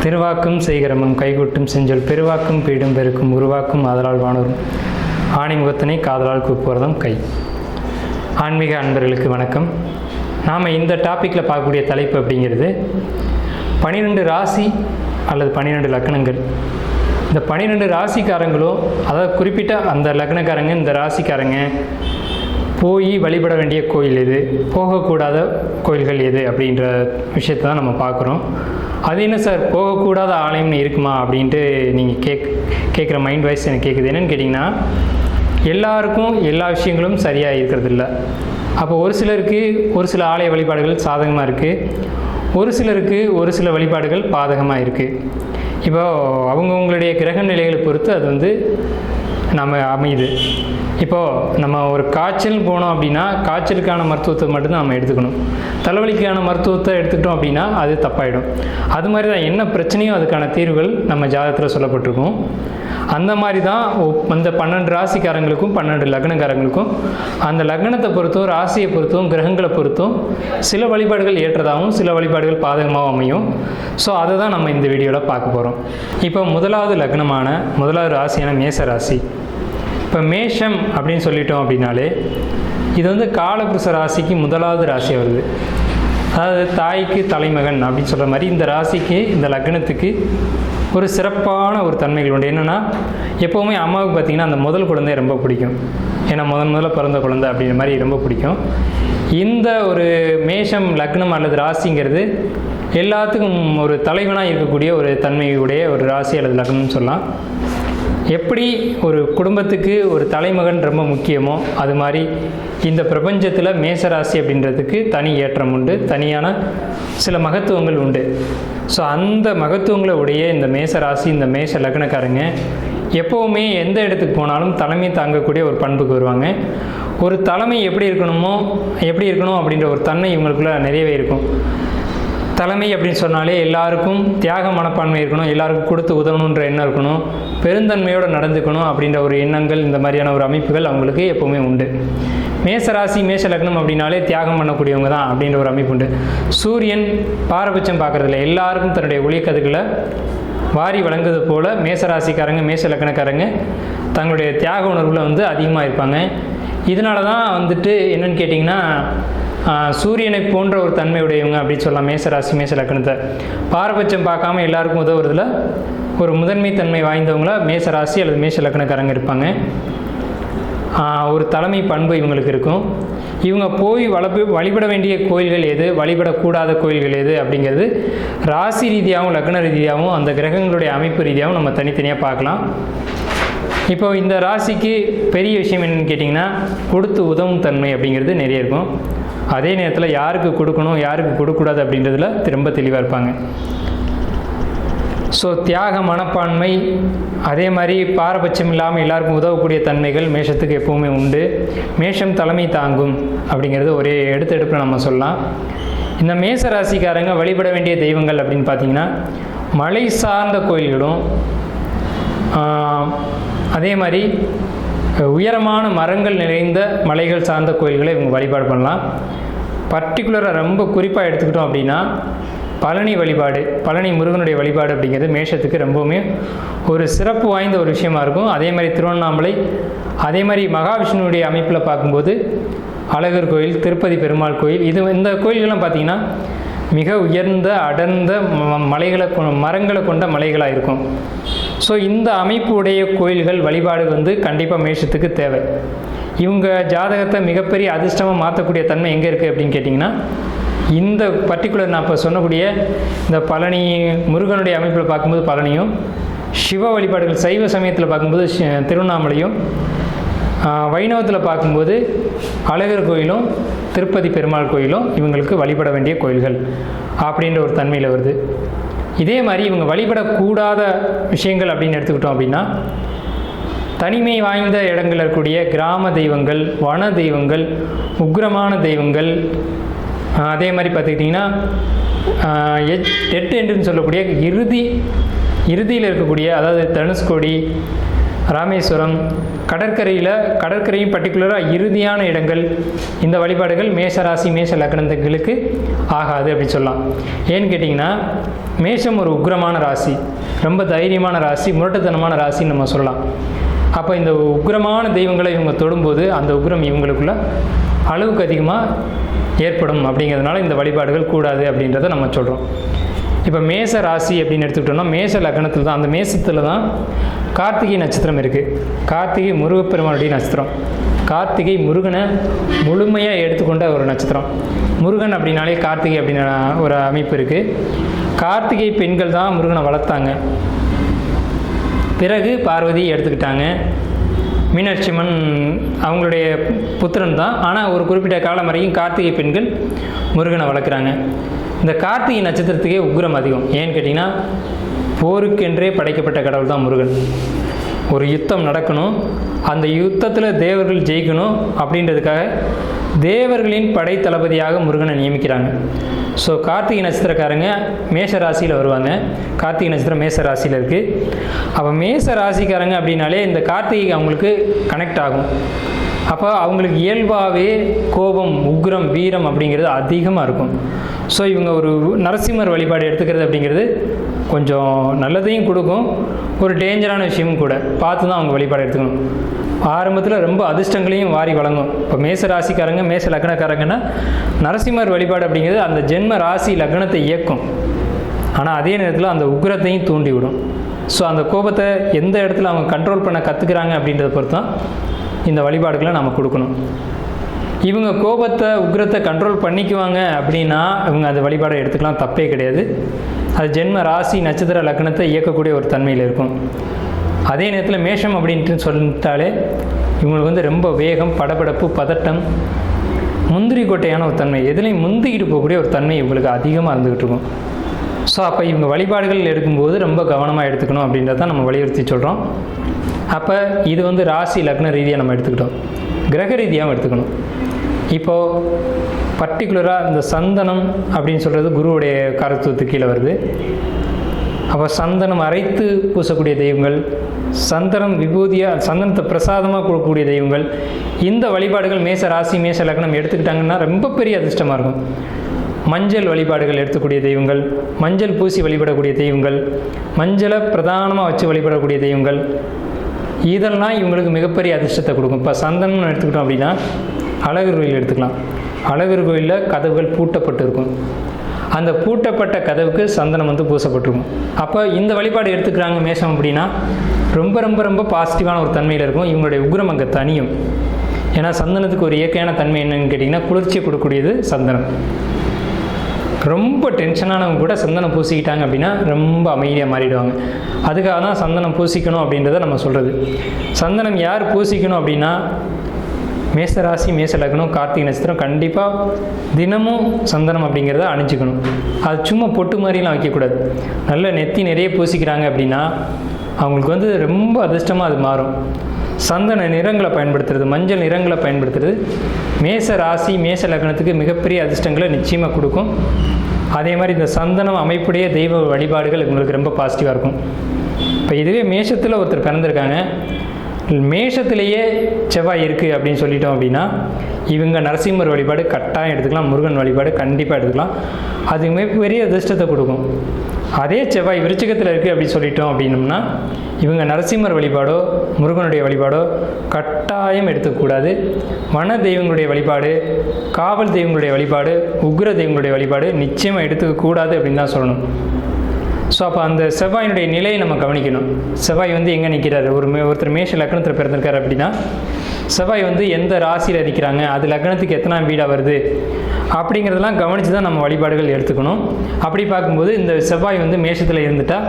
திருவாக்கும் செய்கிறமும் கைகூட்டும் செஞ்சொல் பெருவாக்கும் பீடும் பெருக்கும் உருவாக்கும் ஆதலால் வானோரும் ஆணிமுகத்தினை காதலால் கூப்புவதும் கை. ஆன்மீக அன்பர்களுக்கு வணக்கம். நாம் இந்த டாப்பிக்கில் பார்க்கக்கூடிய தலைப்பு அப்படிங்கிறது 12 ராசி அல்லது 12 லக்னங்கள். இந்த 12 ராசிக்காரங்களும், அதாவது குறிப்பிட்ட அந்த லக்னக்காரங்க, இந்த ராசிக்காரங்க போய் வழிபட வேண்டிய கோயில் எது, போகக்கூடாத கோயில்கள் எது அப்படின்ற விஷயத்தை தான் நம்ம பார்க்குறோம். அது என்ன சார், போகக்கூடாத ஆலயம்னு இருக்குமா அப்படின்ட்டு நீங்கள் கேட்குற மைண்ட் வாய்ஸ் எனக்கு கேட்குது. என்னென்னு கேட்டிங்கன்னா, எல்லாருக்கும் எல்லா விஷயங்களும் சரியாக இருக்கிறது இல்லை. அப்போ ஒரு சிலருக்கு ஒரு சில ஆலய வழிபாடுகள் சாதகமாக இருக்குது, ஒரு சிலருக்கு ஒரு சில வழிபாடுகள் பாதகமாக இருக்குது. இப்போ அவங்கவுங்களுடைய கிரக நிலைகளை பொறுத்து அது நம்ம அமையுது. இப்போது நம்ம ஒரு காய்ச்சல் போனோம் அப்படின்னா காய்ச்சலுக்கான மருத்துவத்தை மட்டும்தான் நம்ம எடுத்துக்கணும். தலைவலிக்கான மருத்துவத்தை எடுத்துக்கிட்டோம் அப்படின்னா அது தப்பாயிடும். அது மாதிரி தான் என்ன பிரச்சனையோ அதுக்கான தீர்வுகள் நம்ம ஜாதகத்தில் சொல்லப்பட்டிருக்கும். அந்த மாதிரி தான் அந்த 12 ராசிக்காரங்களுக்கும் 12 லக்னக்காரங்களுக்கும் அந்த லக்னத்தை பொறுத்தும் ராசியை பொறுத்தும் கிரகங்களை பொறுத்தும் சில வழிபாடுகள் ஏற்றதாகவும் சில வழிபாடுகள் பாதகமாகவும் அமையும். ஸோ அதை தான் நம்ம இந்த வீடியோவில் பார்க்க போகிறோம். இப்போ முதலாவது ராசியான மேச ராசி. இப்போ மேஷம் அப்படின்னு சொல்லிட்டோம் அப்படின்னாலே இது காலபுருஷ ராசிக்கு முதலாவது ராசி வருது. அதாவது தாய்க்கு தலைமகன் அப்படின்னு சொல்கிற மாதிரி இந்த ராசிக்கு, இந்த லக்னத்துக்கு ஒரு சிறப்பான ஒரு தன்மைகள் உண்டு. என்னென்னா, எப்போவுமே அம்மாவுக்கு பார்த்திங்கன்னா அந்த முதல் குழந்தை ரொம்ப பிடிக்கும். ஏன்னா முதல்ல பிறந்த குழந்தை அப்படின்ற மாதிரி ரொம்ப பிடிக்கும். இந்த ஒரு மேஷம் லக்னம் அல்லது ராசிங்கிறது எல்லாத்துக்கும் ஒரு தலைவனாக இருக்கக்கூடிய ஒரு தன்மையுடைய ஒரு ராசி அல்லது லக்னம்னு சொல்லலாம். எப்படி ஒரு குடும்பத்துக்கு ஒரு தலைமகன் ரொம்ப முக்கியமோ அது மாதிரி இந்த பிரபஞ்சத்தில் மேசராசி அப்படின்றதுக்கு தனி ஏற்றம் உண்டு, தனியான சில மகத்துவங்கள் உண்டு. ஸோ அந்த மகத்துவங்களை உடைய இந்த மேசராசி, இந்த மேஷ லக்னக்காரங்க எப்போவுமே எந்த இடத்துக்கு போனாலும் தலைமை தாங்கக்கூடிய ஒரு பண்புக்கு வருவாங்க. ஒரு தலைமை எப்படி இருக்கணும் அப்படின்ற ஒரு தன்மை இவங்களுக்குள்ள நிறையவே இருக்கும். தலைமை அப்படின்னு சொன்னாலே எல்லாருக்கும் தியாக மனப்பான்மை இருக்கணும், எல்லாருக்கும் கொடுத்து உதவணுன்ற எண்ணம் இருக்கணும், பெருந்தன்மையோடு நடந்துக்கணும் அப்படின்ற ஒரு எண்ணங்கள், இந்த மாதிரியான ஒரு அமைப்புகள் அவங்களுக்கு எப்போவுமே உண்டு. மேசராசி மேஷ லக்னம் அப்படின்னாலே தியாகம் பண்ணக்கூடியவங்க தான் அப்படின்ற ஒரு அமைப்பு உண்டு. சூரியன் பாரபட்சம் பார்க்குறதில்ல, எல்லாருக்கும் தன்னுடைய ஒளிக்கதிர்களை வாரி வழங்குவது போல் மேசராசிக்காரங்க மேஷ லக்னக்காரங்க தங்களுடைய தியாக உணர்வில் அதிகமாக இருப்பாங்க. இதனால தான் என்னென்னு கேட்டிங்கன்னா, சூரியனை போன்ற ஒரு தன்மையுடையவங்க அப்படின்னு சொல்லலாம் மேசராசி மேஷ லக்னத்தை. பாரபட்சம் பார்க்காம எல்லாருக்கும் உதவுறதுல ஒரு முதன்மை தன்மை வாய்ந்தவங்கள மேசராசி அல்லது மேஷ லக்னக்காரங்க இருப்பாங்க. ஒரு தலைமை பண்பு இவங்களுக்கு இருக்கும். இவங்க போய் வழிபட வேண்டிய கோயில்கள் எது, வழிபடக்கூடாத கோயில்கள் எது அப்படிங்கிறது ராசி ரீதியாகவும் லக்ன ரீதியாகவும் அந்த கிரகங்களுடைய அமைப்பு ரீதியாகவும் நம்ம தனித்தனியாக பார்க்கலாம். இப்போ இந்த ராசிக்கு பெரிய விஷயம் என்னென்னு கேட்டிங்கன்னா, கொடுத்து உதவும் தன்மை அப்படிங்கிறது நிறைய இருக்கும். அதே நேரத்தில் யாருக்கு கொடுக்கணும் யாருக்கு கொடுக்கக்கூடாது அப்படின்றதுல ரொம்ப தெளிவாக இருப்பாங்க. ஸோ தியாக மனப்பான்மை, அதே மாதிரி பாரபட்சம் இல்லாமல் எல்லாருக்கும் உதவக்கூடிய தன்மைகள் மேஷத்துக்கு எப்போவுமே உண்டு. மேஷம் தலைமை தாங்கும் அப்படிங்கிறது ஒரே எடுப்பில் நம்ம சொல்லலாம். இந்த மேச ராசிக்காரங்க வழிபட வேண்டிய தெய்வங்கள் அப்படின்னு பார்த்திங்கன்னா, மலை சார்ந்த கோயில்களும் அதே மாதிரி உயரமான மரங்கள் நிறைந்த மலைகள் சார்ந்த கோயில்களை இவங்க வழிபாடு பண்ணலாம். பர்டிகுலராக ரொம்ப குறிப்பாக எடுத்துக்கிட்டோம் அப்படின்னா பழனி வழிபாடு, பழனி முருகனுடைய வழிபாடு அப்படிங்கிறது மேஷத்துக்கு ரொம்பவுமே ஒரு சிறப்பு வாய்ந்த ஒரு விஷயமா இருக்கும். அதே மாதிரி திருவண்ணாமலை, அதே மாதிரி மகாவிஷ்ணுவுடைய அமைப்பில் பார்க்கும்போது அழகர் கோயில், திருப்பதி பெருமாள் கோயில், இந்த கோயில்கள்லாம் பார்த்திங்கன்னா மிக உயர்ந்த அடர்ந்த மரங்களை கொண்ட மலைகளாக இருக்கும். ஸோ இந்த அமைப்பு உடைய கோயில்கள் வழிபாடு கண்டிப்பாக மேஷத்துக்கு தேவை. இவங்க ஜாதகத்தை மிகப்பெரிய அதிர்ஷ்டமாக மாற்றக்கூடிய தன்மை எங்கே இருக்குது அப்படின்னு கேட்டிங்கன்னா, இந்த பர்டிகுலர் நான் இப்போ சொன்னக்கூடிய இந்த பழனி முருகனுடைய அமைப்பில் பார்க்கும்போது பழனியும், சிவ வழிபாடுகள் சைவ சமயத்தில் பார்க்கும்போது திருவண்ணாமலையும், வைணவத்தில் பார்க்கும்போது அழகர் கோயிலும் திருப்பதி பெருமாள் கோயிலும் இவங்களுக்கு வழிபட வேண்டிய கோயில்கள் அப்படின்ற ஒரு தன்மையில் வருது. இதே மாதிரி இவங்க வழிபடக்கூடாத விஷயங்கள் அப்படின்னு எடுத்துக்கிட்டோம் அப்படின்னா, தனிமை வாய்ந்த இடங்களில் இருக்கக்கூடிய கிராம தெய்வங்கள், வன தெய்வங்கள், உக்ரமான தெய்வங்கள், அதே மாதிரி பார்த்துக்கிட்டிங்கன்னா டெட் எண்டுன்னு சொல்லக்கூடிய இறுதியில் இருக்கக்கூடிய, அதாவது தனுஷ்கோடி, ராமேஸ்வரம், கடற்கரையும் பர்டிகுலராக இறுதியான இடங்கள், இந்த வழிபாடுகள் மேஷ ராசி மேஷ லக்னத்துகளுக்கு ஆகாது அப்படின்னு சொல்லலாம். ஏன்னு கேட்டிங்கன்னா, மேஷம் ஒரு உக்கிரமான ராசி, ரொம்ப தைரியமான ராசி, முரட்டுத்தனமான ராசின்னு நம்ம சொல்லலாம். அப்போ இந்த உக்கிரமான தெய்வங்களை இவங்க தொடும்போது அந்த உக்கிரம் இவங்களுக்குள்ள அளவுக்கு அதிகமாக ஏற்படும். அப்படிங்கிறதுனால இந்த வழிபாடுகள் கூடாது அப்படின்றத நம்ம சொல்கிறோம். இப்போ மேஷ ராசி அப்படின்னு எடுத்துக்கிட்டோம்னா, மேஷ லக்னத்தில் தான், அந்த மேஷத்தில் தான் கார்த்திகை நட்சத்திரம் இருக்குது. கார்த்திகை முருகப்பெருமானுடைய நட்சத்திரம். கார்த்திகை முருகனை முழுமையாக எடுத்துக்கொண்ட ஒரு நட்சத்திரம். முருகன் அப்படின்னாலே கார்த்திகை அப்படின்னு ஒரு அமைப்பு இருக்குது. கார்த்திகை பெண்கள் தான் முருகனை வளர்த்தாங்க. பிறகு பார்வதி எடுத்துக்கிட்டாங்க. மீனாட்சியம்மன் அவங்களுடைய புத்திரன் தான். ஆனால் ஒரு குறிப்பிட்ட காலம் வரைக்கும் கார்த்திகை பெண்கள் முருகனை வளர்க்குறாங்க. இந்த கார்த்திகை நட்சத்திரத்துக்கே உக்கிரம் அதிகம். ஏன்னு கேட்டிங்கன்னா, போருக்கென்றே படைக்கப்பட்ட கடவுள் தான் முருகன். ஒரு யுத்தம் நடக்கணும், அந்த யுத்தத்தில் தேவர்கள் ஜெயிக்கணும் அப்படின்றதுக்காக தேவர்களின் படை தளபதியாக முருகனை நியமிக்கிறாங்க. ஸோ கார்த்திகை நட்சத்திரக்காரங்க மேஷ ராசியில் வருவாங்க. கார்த்திகை நட்சத்திரம் மேஷ ராசியில் இருக்குது. அப்போ மேஷ ராசிக்காரங்க அப்படின்னாலே இந்த கார்த்திகை அவங்களுக்கு கனெக்ட் ஆகும். அப்போ அவங்களுக்கு இயல்பாகவே கோபம், உக்ரம், வீரம் அப்படிங்கிறது அதிகமாக இருக்கும். ஸோ இவங்க ஒரு நரசிம்மர் வழிபாடு எடுத்துக்கிறது அப்படிங்கிறது கொஞ்சம் நல்லதையும் கொடுக்கும், ஒரு டேஞ்சரான விஷயமும் கூட. பார்த்து தான் அவங்க வழிபாடு எடுத்துக்கணும். ஆரம்பத்தில் ரொம்ப அதிர்ஷ்டங்களையும் வாரி வழங்கும். இப்போ மேஷ ராசிக்காரங்க, மேஷ லக்னக்காரங்கன்னா நரசிம்மர் வழிபாடு அப்படிங்கிறது அந்த ஜென்ம ராசி லக்னத்தை இயக்கும். ஆனால் அதே நேரத்தில் அந்த உக்ரத்தையும் தூண்டி விடும். ஸோ அந்த கோபத்தை எந்த இடத்துல அவங்க கண்ட்ரோல் பண்ண கற்றுக்குறாங்க அப்படின்றத பொறுத்து தான் இந்த வழிபாடுகளை நம்ம கொடுக்கணும். இவங்க கோபத்தை, உக்ரத்தை கண்ட்ரோல் பண்ணிக்குவாங்க அப்படின்னா இவங்க அந்த வழிபாடை எடுத்துக்கலாம், தப்பே கிடையாது. அது ஜென்ம ராசி நட்சத்திர லக்னத்தை இயக்கக்கூடிய ஒரு தன்மையில் இருக்கும். அதே நேரத்தில் மேஷம் அப்படின்ட்டு சொல்லிட்டாலே இவங்களுக்கு வந்து ரொம்ப வேகம், படபடப்பு, பதட்டம், முந்திரி கொட்டையான ஒரு தன்மை, எதுலேயும் முந்திக்கிட்டு போகக்கூடிய ஒரு தன்மை இவங்களுக்கு அதிகமாக இருந்துக்கிட்டு இருக்கும். ஸோ அப்போ இவங்க வழிபாடுகள் எடுக்கும்போது ரொம்ப கவனமாக எடுத்துக்கணும் அப்படின்றத நம்ம வலியுறுத்தி சொல்கிறோம். அப்போ இது வந்து ராசி லக்ன ரீதியாக நம்ம எடுத்துக்கிட்டோம். கிரக ரீதியாகவும் எடுத்துக்கணும். இப்போது பர்டிகுலராக இந்த சந்தனம் அப்படின்னு சொல்கிறது குருவுடைய காரத்துவத்துக்கு கீழே வருது. அப்போ சந்தனம் அரைத்து பூசக்கூடிய தெய்வங்கள், சந்தனம் விபூதியாக சந்தனத்தை பிரசாதமாக கொடுக்கக்கூடிய தெய்வங்கள், இந்த வழிபாடுகள் மேஷ ராசி மேஷ லக்னம் எடுத்துக்கிட்டாங்கன்னா ரொம்ப பெரிய அதிர்ஷ்டமாக இருக்கும். மஞ்சள் வழிபாடுகள் எடுத்துக்கூடிய தெய்வங்கள், மஞ்சள் பூசி வழிபடக்கூடிய தெய்வங்கள், மஞ்சளை பிரதானமாக வச்சு வழிபடக்கூடிய தெய்வங்கள், இதெல்லாம் இவங்களுக்கு மிகப்பெரிய அதிர்ஷ்டத்தை கொடுக்கும். இப்போ சந்தனம் எடுத்துக்கிட்டோம் அப்படின்னா அழகர் கோயில் எடுத்துக்கலாம். அழகர் கோயிலில் கதவுகள் பூட்டப்பட்டு இருக்கும். அந்த பூட்டப்பட்ட கதவுக்கு சந்தனம் வந்து பூசப்பட்டிருக்கும். அப்போ இந்த வழிபாடு எடுத்துக்கிறாங்க மேஷம் அப்படின்னா ரொம்ப ரொம்ப ரொம்ப பாசிட்டிவான ஒரு தன்மையில் இருக்கும். இவங்களுடைய உக்ரம் அங்கே தனியும். ஏன்னா சந்தனத்துக்கு ஒரு இயற்கையான தன்மை என்னன்னு கேட்டிங்கன்னா, குளிர்ச்சியை கொடுக்கக்கூடியது சந்தனம். ரொம்ப டென்ஷனானவங்க கூட சந்தனம் பூசிக்கிட்டாங்க அப்படின்னா ரொம்ப அமைதியாக மாறிடுவாங்க. அதுக்காக தான் சந்தனம் பூசிக்கணும் அப்படின்றத நம்ம சொல்கிறது. சந்தனம் யார் பூசிக்கணும் அப்படின்னா, மேஷராசி மேஷ லக்னம் கார்த்திகை நட்சத்திரம் கண்டிப்பாக தினமும் சந்தனம் அப்படிங்கிறத அணிஞ்சிக்கணும். அது சும்மா பொட்டு மாதிரிலாம் வைக்கக்கூடாது. நல்ல நெத்தி நிறைய பூசிக்கிறாங்க அப்படின்னா அவங்களுக்கு வந்து ரொம்ப அதிர்ஷ்டமாக அது மாறும். சந்தன நிறங்களை பயன்படுத்துறது, மஞ்சள் நிறங்களை பயன்படுத்துறது மேஷ ராசி மேஷ லக்னத்துக்கு மிகப்பெரிய அதிர்ஷ்டங்களை நிச்சயமாக கொடுக்கும். அதே மாதிரி இந்த சந்தனம் அமைப்புடைய தெய்வ வழிபாடுகள் உங்களுக்கு ரொம்ப பாசிட்டிவாக இருக்கும். இப்போ இதுவே மேஷத்தில் ஒருத்தர் பிறந்திருக்காங்க, மேஷத்திலேயே செவ்வாய் இருக்குது அப்படின்னு சொல்லிட்டோம் அப்படின்னா இவங்க நரசிம்மர் வழிபாடு கட்டாயம் எடுத்துக்கலாம், முருகன் வழிபாடு கண்டிப்பாக எடுத்துக்கலாம். அது மிகப்பெரிய அதிர்ஷ்டத்தை கொடுக்கும். அதே செவ்வாய் விருச்சிகத்தில் இருக்குது அப்படின்னு சொல்லிட்டோம் அப்படின்னம்னா இவங்க நரசிம்மர் வழிபாடோ முருகனுடைய வழிபாடோ கட்டாயம் எடுத்துக்கூடாது. வன தெய்வங்களுடைய வழிபாடு, காவல் தெய்வங்களுடைய வழிபாடு, உக்ர தெய்வங்களுடைய வழிபாடு நிச்சயமாக எடுத்துக்கக்கூடாது அப்படின்னு தான் சொல்லணும். ஸோ அப்போ அந்த செவ்வாயினுடைய நிலையை நம்ம கவனிக்கணும். செவ்வாய் வந்து எங்கே நிற்கிறாரு, ஒருத்தர் மேஷ லக்னத்தில் பிறந்திருக்காரு அப்படின்னா செவ்வாய் வந்து எந்த ராசியில் நிற்கிறாங்க, அது லக்னத்துக்கு எத்தனாம் வீடாக வருது அப்படிங்கிறதெல்லாம் கவனித்து தான் நம்ம வழிபாடுகள் எடுத்துக்கணும். அப்படி பார்க்கும்போது இந்த செவ்வாய் வந்து மேஷத்தில் இருந்துட்டால்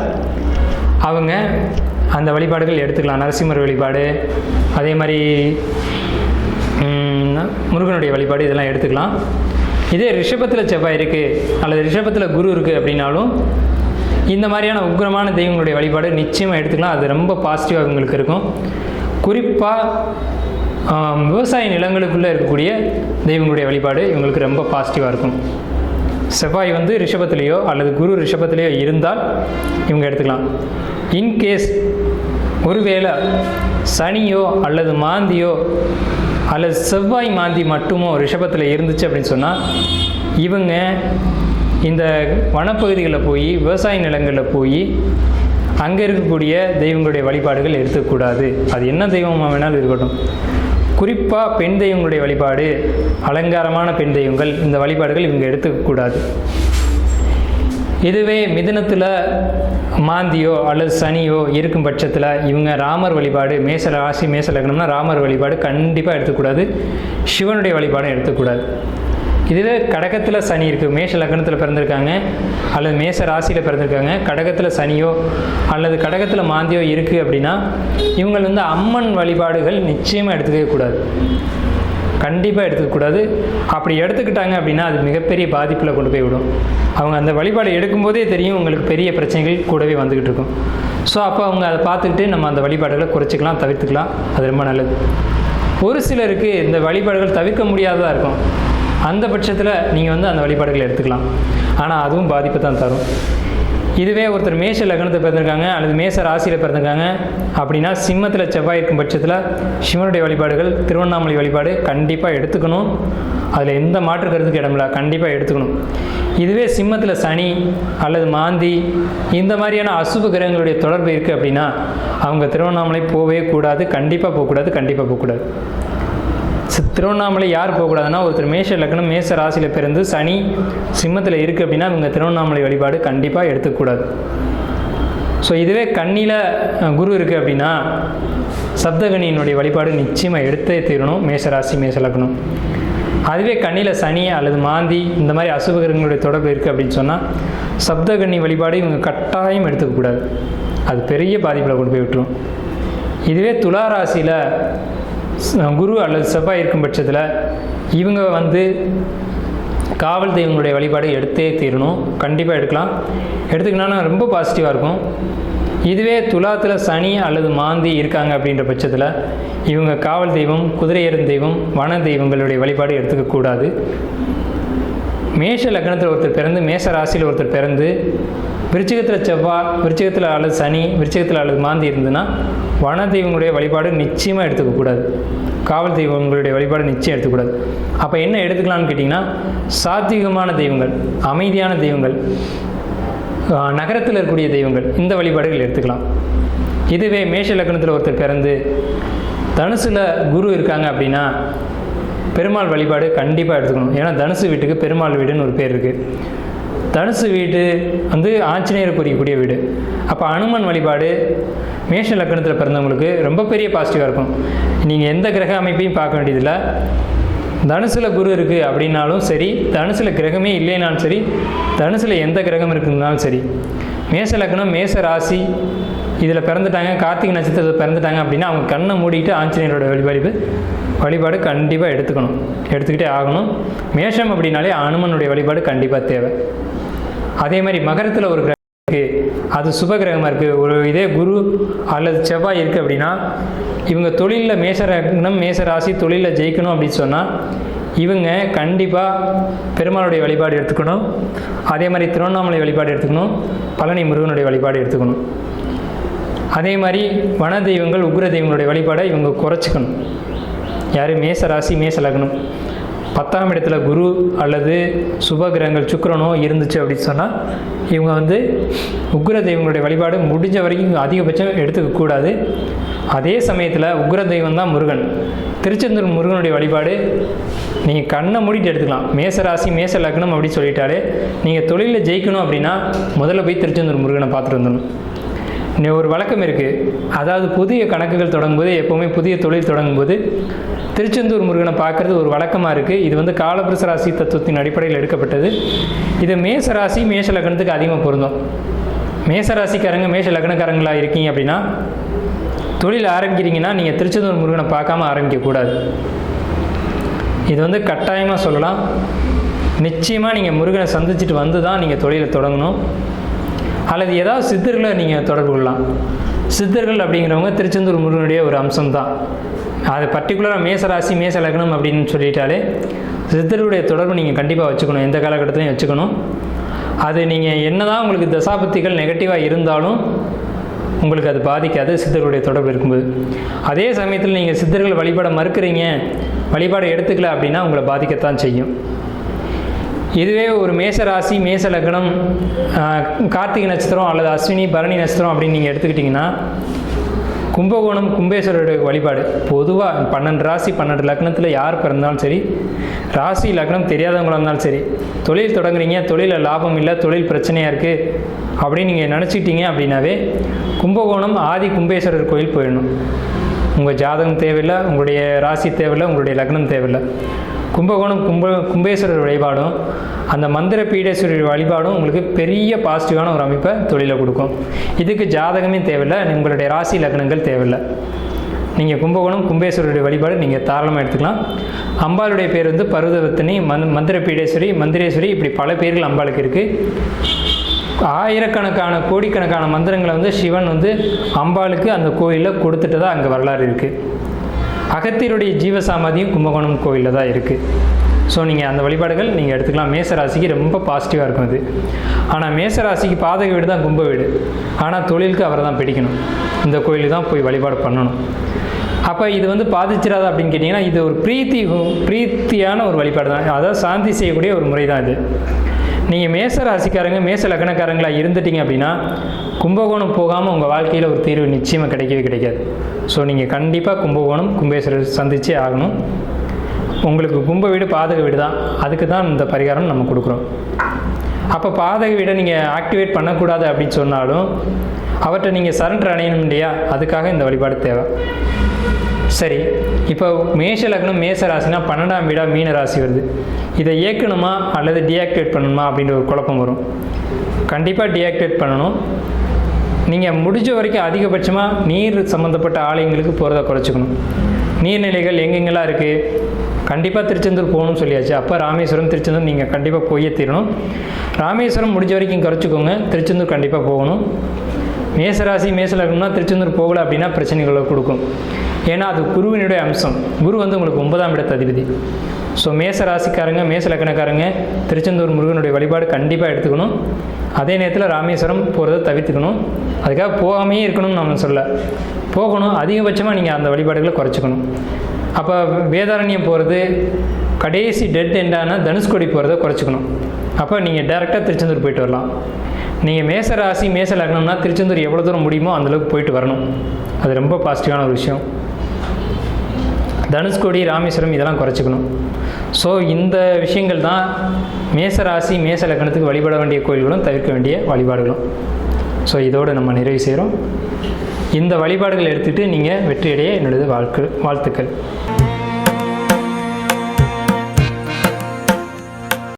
அவங்க அந்த வழிபாடுகள் எடுத்துக்கலாம். நரசிம்மர் வழிபாடு, அதே மாதிரி முருகனுடைய வழிபாடு இதெல்லாம் எடுத்துக்கலாம். இதே ரிஷபத்தில் செவ்வாய் இருக்குது அல்லது ரிஷபத்தில் குரு இருக்குது அப்படின்னாலும் இந்த மாதிரியான உக்கிரமான தெய்வங்களுடைய வழிபாடு நிச்சயமாக எடுத்துக்கலாம். அது ரொம்ப பாசிட்டிவாக உங்களுக்கு இருக்கும். குறிப்பாக விவசாய நிலங்களுக்குள்ளே இருக்கக்கூடிய தெய்வங்களுடைய வழிபாடு இவங்களுக்கு ரொம்ப பாசிட்டிவாக இருக்கும். செவ்வாய் வந்து ரிஷபத்திலேயோ அல்லது குரு ரிஷபத்திலேயோ இருந்தால் இவங்க எடுத்துக்கலாம். இன்கேஸ் ஒருவேளை சனியோ அல்லது மாந்தியோ அல்லது செவ்வாய் மாந்தி மட்டுமோ ரிஷபத்தில் இருந்துச்சு அப்படின்னு சொன்னால் இவங்க இந்த வனப்பகுதிகளில் போய் விவசாய நிலங்களில் போய் அங்கே இருக்கக்கூடிய தெய்வங்களுடைய வழிபாடுகள் எடுத்துக்கூடாது. அது என்ன தெய்வமாக வேணாலும் இருக்கட்டும். குறிப்பாக பெண் தெய்வங்களுடைய வழிபாடு, அலங்காரமான பெண் தெய்வங்கள், இந்த வழிபாடுகள் இவங்க எடுத்துக்கக்கூடாது. இதுவே மிதுனத்தில் மாந்தியோ அல்லது சனியோ இருக்கும் பட்சத்தில் இவங்க ராமர் வழிபாடு, மேச ராசி மேச லக்னம்னா ராமர் வழிபாடு கண்டிப்பாக எடுத்துக்கூடாது. சிவனுடைய வழிபாடும் எடுத்துக்கூடாது. இதுவே கடகத்தில் சனி இருக்குது, மேஷ லக்னத்தில் பிறந்திருக்காங்க அல்லது மேச ராசியில் பிறந்திருக்காங்க, கடகத்தில் சனியோ அல்லது கடகத்தில் மாந்தியோ இருக்குது அப்படின்னா இவங்க அம்மன் வழிபாடுகள் நிச்சயமாக எடுத்துக்கவே கூடாது, கண்டிப்பாக எடுத்துக்கக்கூடாது. அப்படி எடுத்துக்கிட்டாங்க அப்படின்னா அது மிகப்பெரிய பாதிப்பில் கொண்டு போய் விடும். அவங்க அந்த வழிபாடு எடுக்கும்போதே தெரியும் உங்களுக்கு பெரிய பிரச்சனைகள் கூடவே வந்துக்கிட்டு இருக்கும். ஸோ அப்போ அவங்க அதை பார்த்துக்கிட்டு நம்ம அந்த வழிபாடுகளை குறைச்சிக்கலாம், தவிர்த்துக்கலாம். அது ரொம்ப நல்லது. ஒரு சிலருக்கு இந்த வழிபாடுகள் தவிர்க்க முடியாததாக இருக்கும். அந்த பட்சத்தில் நீங்கள் அந்த வழிபாடுகளை எடுத்துக்கலாம். ஆனால் அதுவும் பாதிப்பை தான் தரும். இதுவே ஒருத்தர் மேஷ லக்னத்தை பிறந்திருக்காங்க அல்லது மேச ராசியில் பிறந்திருக்காங்க அப்படின்னா சிம்மத்தில் செவ்வாய் இருக்கும் பட்சத்தில் சிவனுடைய வழிபாடுகள், திருவண்ணாமலை வழிபாடு கண்டிப்பாக எடுத்துக்கணும். அதில் எந்த மாற்று கருத்துக்கு இடமில்ல, கண்டிப்பாக எடுத்துக்கணும். இதுவே சிம்மத்தில் சனி அல்லது மாந்தி இந்த மாதிரியான அசுப கிரகங்களுடைய தொடர்பு இருக்குது அப்படின்னா அவங்க திருவண்ணாமலை போகவே கூடாது, கண்டிப்பாக போகக்கூடாது, கண்டிப்பாக போகக்கூடாது. திருவண்ணாமலை யார் போகக்கூடாதுன்னா ஒருத்தர் மேஷ லக்னம் மேச ராசியில் பிறந்து சனி சிம்மத்தில் இருக்குது அப்படின்னா இவங்க திருவண்ணாமலை வழிபாடு கண்டிப்பாக எடுத்துக்கூடாது. ஸோ இதுவே கண்ணியில் குரு இருக்குது அப்படின்னா சப்தகனியினுடைய வழிபாடு நிச்சயமாக எடுத்தே தீரணும், மேச ராசி மேச லக்னம். அதுவே கண்ணியில் சனி அல்லது மாந்தி இந்த மாதிரி அசுபகிரகங்களுடைய தொடர்பு இருக்குது அப்படின்னு சொன்னால் சப்தகன்னி வழிபாடு இவங்க கட்டாயம் எடுத்துக்கக்கூடாது, அது பெரிய பாதிப்பில் கொண்டு போய் விட்டுரும். இதுவே துலா ராசியில் குரு அல்லது செவ்வாய் இருக்கும் பட்சத்தில் இவங்க காவல் தெய்வங்களுடைய வழிபாடு எடுத்தே தீரணும், கண்டிப்பாக எடுக்கலாம். எடுத்துக்கினா ரொம்ப பாசிட்டிவாக இருக்கும். இதுவே துலாத்தில் சனி அல்லது மாந்தி இருக்காங்க அப்படின்ற பட்சத்தில் இவங்க காவல் தெய்வம், குதிரையேறும் தெய்வம், வன தெய்வங்களுடைய வழிபாடு எடுத்துக்கக்கூடாது. மேஷ லக்னத்தில் ஒருத்தர் பிறந்து மேச ராசியில் ஒருத்தர் பிறந்து விருச்சிகத்தில் செவ்வாய், விருச்சிகத்தில் அல்லது சனி, விருச்சிகத்தில் அல்லது மாந்தி இருந்ததுன்னா வன தெய்வங்களுடைய வழிபாடு நிச்சயமாக எடுத்துக்கக்கூடாது, காவல் தெய்வங்களுடைய வழிபாடு நிச்சயம் எடுத்துக்கூடாது. அப்போ என்ன எடுத்துக்கலாம்னு கேட்டிங்கன்னா சாத்வீகமான தெய்வங்கள், அமைதியான தெய்வங்கள், நகரத்தில் இருக்கக்கூடிய தெய்வங்கள், இந்த வழிபாடுகள் எடுத்துக்கலாம். இதுவே மேஷ லக்னத்தில் ஒருத்தர் பிறந்து தனுசில் குரு இருக்காங்க அப்படின்னா பெருமாள் வழிபாடு கண்டிப்பாக எடுத்துக்கணும். ஏன்னா தனுசு வீட்டுக்கு பெருமாள் வீடுன்னு ஒரு பேர் இருக்குது. தனுசு வீடு ஆஞ்சநேயர் குறிக்கக்கூடிய வீடு. அப்போ அனுமன் வழிபாடு மேஷ லக்னத்தில் பிறந்தவங்களுக்கு ரொம்ப பெரிய பாசிட்டிவாக இருக்கும். நீங்கள் எந்த கிரக அமைப்பையும் பார்க்க வேண்டியதில்லை. தனுசில் குரு இருக்குது அப்படின்னாலும் சரி, தனுசில் கிரகமே இல்லைனாலும் சரி, தனுசில் எந்த கிரகம் இருக்குதுனாலும் சரி, மேச லக்னம் மேச ராசி இதில் பிறந்துட்டாங்க, கார்த்திகை நட்சத்திரத்தில் பிறந்துட்டாங்க அப்படின்னா அவங்க கண்ணை மூடிட்டு ஆஞ்சநேயரோட வழிபாடு கண்டிப்பாக எடுத்துக்கிட்டே ஆகணும். மேஷம் அப்படின்னாலே அனுமனுடைய வழிபாடு கண்டிப்பாக தேவை. அதே மாதிரி மகரத்தில் ஒரு கிரகம் இருக்குது, அது சுப கிரகமாக இருக்குது. ஒரு இதே குரு அல்லது செவ்வாய் இருக்குது அப்படின்னா இவங்க தொழிலில் மேச லக்னம் மேச ராசி தொழிலில் ஜெயிக்கணும் அப்படின்னு சொன்னால் இவங்க கண்டிப்பாக பெருமாளுடைய வழிபாடு எடுத்துக்கணும். அதே மாதிரி திருவண்ணாமலை வழிபாடு எடுத்துக்கணும், பழனி முருகனுடைய வழிபாடு எடுத்துக்கணும். அதே மாதிரி வன தெய்வங்கள், உக்ர தெய்வங்களுடைய வழிபாடை இவங்க குறைச்சிக்கணும். யார் மேச ராசி மேச லக்னம் 10ஆம் இடத்துல குரு அல்லது சுப கிரகங்கள் சுக்கிரனோ இருந்துச்சு அப்படின்னு சொன்னால் இவங்க உக்ர தெய்வங்களுடைய வழிபாடு முடிஞ்ச வரைக்கும் அதிகபட்சம் எடுத்துக்கக்கூடாது. அதே சமயத்தில் உக்ர தெய்வம் தான் முருகன். திருச்செந்தூர் முருகனுடைய வழிபாடு நீங்கள் கண்ணை மூடிட்டு எடுத்துக்கலாம். மேச ராசி மேச லக்னம் அப்படின்னு சொல்லிட்டாலே நீங்கள் தொழிலில் ஜெயிக்கணும் அப்படின்னா முதல்ல போய் திருச்செந்தூர் முருகனை பார்த்துட்டு வந்துடணும். ஒரு வழக்கம் இருக்குது, அதாவது புதிய கணக்குகள் தொடங்கும்போது எப்போவுமே புதிய தொழில் தொடங்கும்போது திருச்செந்தூர் முருகனை பார்க்குறது ஒரு வழக்கமாக இருக்குது. இது காலபுருஷ ராசி தத்துவத்தின் அடிப்படையில் எடுக்கப்பட்டது. இது மேச ராசி மேஷ லக்னத்துக்கு அதிகமாக பொருந்தும். மேச ராசிக்காரங்க மேஷ லக்னக்காரங்களாக இருக்கீங்க அப்படின்னா தொழில் ஆரம்பிக்கிறீங்கன்னா நீங்கள் திருச்செந்தூர் முருகனை பார்க்காம ஆரம்பிக்கக்கூடாது. இது கட்டாயமாக சொல்லலாம். நிச்சயமாக நீங்கள் முருகனை சந்திச்சுட்டு வந்து தான் நீங்கள் தொழிலை தொடங்கணும். அல்லது ஏதாவது சித்தர்களை நீங்கள் தொடர்பு கொள்ளலாம். சித்தர்கள் அப்படிங்கிறவங்க திருச்செந்தூர் முருகனுடைய ஒரு அம்சம்தான். அது பர்டிகுலராக மேச ராசி மேச லக்னம் அப்படின்னு சொல்லிட்டாலே சித்தர்களுடைய தொடர்பு நீங்கள் கண்டிப்பாக வச்சுக்கணும், எந்த காலகட்டத்திலையும் வச்சுக்கணும். அது நீங்கள் என்ன தான் உங்களுக்கு தசாபத்திகள் நெகட்டிவாக இருந்தாலும் உங்களுக்கு அது பாதிக்காது சித்தர்களுடைய தொடர்பு இருக்கும்போது. அதே சமயத்தில் நீங்கள் சித்தர்கள் வழிபாட மறுக்கிறீங்க, வழிபாடை எடுத்துக்கல அப்படின்னா உங்களை பாதிக்கத்தான் செய்யும். இதுவே ஒரு மேச ராசி, மேச லக்னம், கார்த்திகை நட்சத்திரம் அல்லது அஸ்வினி பரணி நட்சத்திரம் அப்படின்னு நீங்கள் எடுத்துக்கிட்டிங்கன்னா, கும்பகோணம் கும்பேஸ்வரருடைய வழிபாடு பொதுவாக 12 ராசி 12 லக்னத்தில் யார் பிறந்தாலும் சரி, ராசி லக்னம் தெரியாதவங்களாக இருந்தாலும் சரி, தொழில் தொடங்குறீங்க, தொழிலில் லாபம் இல்லை, தொழில் பிரச்சனையாக இருக்குது அப்படின்னு நீங்கள் நினச்சிக்கிட்டீங்க அப்படின்னாவே கும்பகோணம் ஆதி கும்பேஸ்வரர் கோயில் போயிடணும். உங்கள் ஜாதகம் தேவையில்லை, உங்களுடைய ராசி தேவையில்லை, உங்களுடைய லக்னம் தேவையில்லை. கும்பகோணம் கும்பேஸ்வரர் வழிபாடும் அந்த மந்திர பீடேஸ்வரர் வழிபாடும் உங்களுக்கு பெரிய பாசிட்டிவான ஒரு அமைப்பை தொழிலை கொடுக்கும். இதுக்கு ஜாதகமே தேவையில்லை, உங்களுடைய ராசி லக்னங்கள் தேவையில்லை. நீங்கள் கும்பகோணம் கும்பேஸ்வரருடைய வழிபாடு நீங்கள் தாராளமாக எடுத்துக்கலாம். அம்பாளுடைய பேர் வந்து பருவதவர்த்தினி, மந்திர பீடேஸ்வரி, மந்திரேஸ்வரி, இப்படி பல பேர்கள் அம்பாளுக்கு இருக்குது. ஆயிரக்கணக்கான கோடிக்கணக்கான மந்திரங்களை வந்து சிவன் வந்து அம்பாளுக்கு அந்த கோயிலில் கொடுத்துட்டு தான் அங்கே வரலாறு இருக்குது. அகத்தியருடைய ஜீவசாமதியும் கும்பகோணம் கோயிலில் தான் இருக்குது. ஸோ நீங்கள் அந்த வழிபாடுகள் நீங்கள் எடுத்துக்கலாம். மேசராசிக்கு ரொம்ப பாசிட்டிவாக இருக்கும் அது. ஆனால் மேசராசிக்கு பாதக வீடு தான் கும்ப வீடு. ஆனால் தொழிலுக்கு அவரை தான் பிடிக்கணும், இந்த கோயிலுக்கு தான் போய் வழிபாடு பண்ணணும். அப்போ இது வந்து பாதிச்சிடாதா அப்படின்னு கேட்டிங்கன்னா, இது ஒரு பிரீத்தியான ஒரு வழிபாடு தான். அதாவது சாந்தி செய்யக்கூடிய ஒரு முறை தான் இது. நீங்கள் மேச ராசிக்காரங்க, மேச லக்னக்காரங்களாக இருந்துட்டீங்க அப்படின்னா கும்பகோணம் போகாமல் உங்கள் வாழ்க்கையில் ஒரு தீர்வு நிச்சயமாக கிடைக்கவே கிடைக்காது. ஸோ நீங்கள் கண்டிப்பாக கும்பகோணம் கும்பேஸ்வரர் சந்திச்சே ஆகணும். உங்களுக்கு கும்ப வீடு பாதக வீடு தான், அதுக்கு தான் இந்த பரிகாரம் நம்ம கொடுக்குறோம். அப்போ பாதக வீடை நீங்கள் ஆக்டிவேட் பண்ணக்கூடாது அப்படின்னு சொன்னாலும் அவர்கிட்ட நீங்கள் சரண்டர் அடையணும் இல்லையா, அதுக்காக இந்த வழிபாடு தேவை. சரி, இப்போ மேஷ லக்னம் மேச ராசினா 12ஆம் வீடாக மீன ராசி வருது. இதை இயக்கணுமா அல்லது டீஆக்டிவேட் பண்ணணுமா அப்படின்ற ஒரு குழப்பம் வரும். கண்டிப்பாக டீஆக்டிவேட் பண்ணணும். நீங்கள் முடிஞ்ச வரைக்கும் அதிகபட்சமாக நீர் சம்மந்தப்பட்ட ஆலயங்களுக்கு போகிறத குறைச்சிக்கணும். நீர்நிலைகள் எங்கெங்கெல்லாம் இருக்குது, கண்டிப்பாக திருச்செந்தூர் போகணும்னு சொல்லியாச்சு. அப்போ ராமேஸ்வரம் திருச்செந்தூர் நீங்கள் கண்டிப்பாக போயே தீரணும். ராமேஸ்வரம் முடிஞ்ச வரைக்கும் குறைச்சிக்கோங்க, திருச்செந்தூர் கண்டிப்பாக போகணும். மேசராசி மேச லக்னம்னா திருச்செந்தூர் போகலை அப்படின்னா பிரச்சனைகளை கொடுக்கும். ஏன்னா அது குருவினுடைய அம்சம். குரு வந்து உங்களுக்கு 9ஆம் இடத்து அதிபதி. ஸோ மேச ராசிக்காரங்க மேச லக்னக்காரங்க திருச்செந்தூர் முருகனுடைய வழிபாடு கண்டிப்பாக எடுத்துக்கணும். அதே நேரத்தில் ராமேஸ்வரம் போகிறத தவிர்த்துக்கணும். அதுக்காக போகாமையே இருக்கணும்னு நம்ம சொல்ல, போகணும். அதிகபட்சமாக நீங்கள் அந்த வழிபாடுகளை குறைச்சிக்கணும். அப்போ வேதாரண்யம் போகிறது, கடைசி டெட் எண்டான தனுஷ்கோடி போகிறத குறைச்சிக்கணும். அப்போ நீங்கள் டேரெக்டாக திருச்செந்தூர் போயிட்டு வரலாம். நீங்கள் மேச ராசி மேச லக்னம்னா திருச்செந்தூர் எவ்வளோ தூரம் முடியுமோ அந்தளவுக்கு போயிட்டு வரணும். அது ரொம்ப பாசிட்டிவான ஒரு விஷயம். தனுஷ்கோடி ராமேஸ்வரம் இதெல்லாம் குறைச்சிக்கணும். ஸோ இந்த விஷயங்கள் தான் மேச ராசி மேச லக்னத்துக்கு வழிபட வேண்டிய கோயில்களும் தவிர்க்க வேண்டிய வழிபாடுகளும். ஸோ இதோடு நம்ம நிறைவு செய்கிறோம். இந்த வழிபாடுகள் எடுத்துகிட்டு நீங்கள் வெற்றியடைய என்னுடைய வாழ்த்துக்கள்.